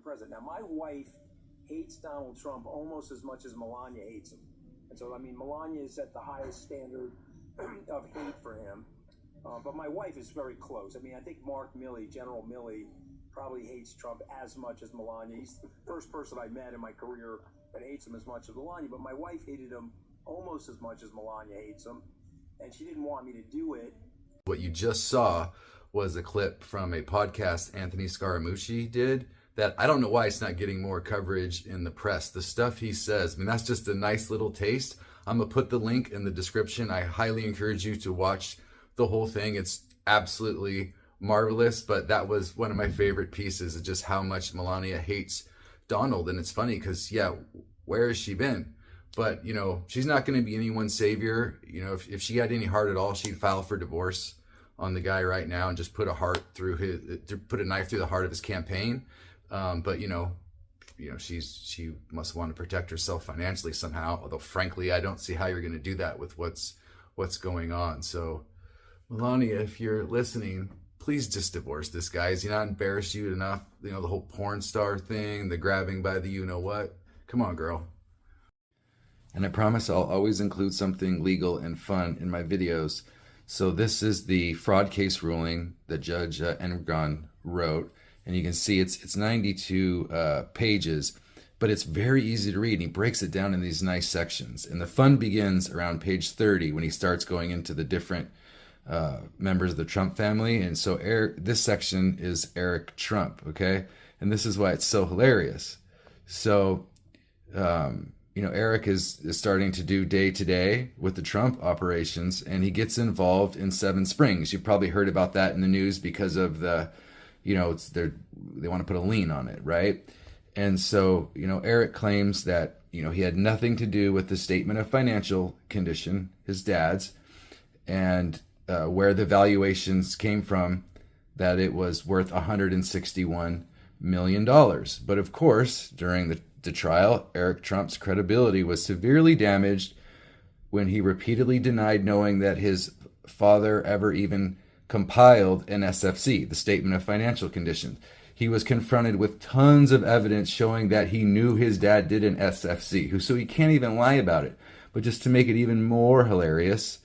president. Now, my wife hates Donald Trump almost as much as Melania hates him. And so, I mean, Melania is at the highest standard of hate for him. But my wife is very close. I mean, I think Mark Milley, General Milley, probably hates Trump as much as Melania. He's the first person I met in my career that hates him as much as Melania. But my wife hated him almost as much as Melania hates him. And she didn't want me to do it. What you just saw was a clip from a podcast Anthony Scaramucci did that I don't know why it's not getting more coverage in the press. The stuff he says, I mean, that's just a nice little taste. I'm going to put the link in the description. I highly encourage you to watch the whole thing. It's absolutely marvelous, but that was one of my favorite pieces of just how much Melania hates Donald. And it's funny because, yeah, where has she been? But, you know, she's not going to be anyone's savior. You know, if she had any heart at all, she'd file for divorce on the guy right now and just put a knife through the heart of his campaign. But you know, she must want to protect herself financially somehow. Although, frankly, I don't see how you're going to do that with what's going on. So, Melania, if you're listening, please just divorce this guy. Has he not embarrassed you enough? You know, the whole porn star thing, the grabbing by the you-know-what. Come on, girl. And I promise I'll always include something legal and fun in my videos. So this is the fraud case ruling that Judge Engoron wrote. And you can see it's 92 pages, but it's very easy to read. And he breaks it down in these nice sections. And the fun begins around page 30 when he starts going into the different members of the Trump family. And so this section is Eric Trump, okay? And this is why it's so hilarious. So, you know, Eric is starting to do day-to-day with the Trump operations, and he gets involved in Seven Springs. You've probably heard about that in the news because of the, you know, they want to put a lien on it, right? And so, you know, Eric claims that, you know, he had nothing to do with the statement of financial condition, his dad's, and where the valuations came from, that it was worth $161 million. But of course, during the trial, Eric Trump's credibility was severely damaged when he repeatedly denied knowing that his father ever even compiled an SFC, the Statement of Financial Condition. He was confronted with tons of evidence showing that he knew his dad did an SFC, so he can't even lie about it. But just to make it even more hilarious,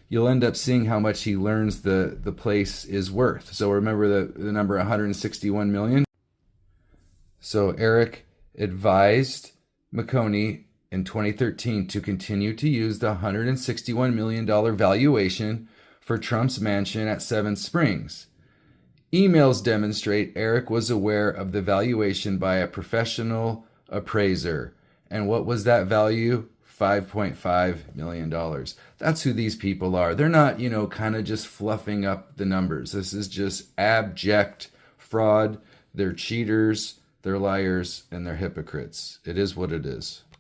you'll end up seeing how much he learns the place is worth. So remember the number 161 million? So Eric advised McConey in 2013 to continue to use the $161 million valuation for Trump's mansion at Seven Springs. Emails demonstrate Eric was aware of the valuation by a appraiser. And what was that value? $5.5 million. That's who these people are. They're not, you know, kind of just fluffing up the numbers. This is just abject fraud. They're cheaters, they're liars, and they're hypocrites. It is what it is.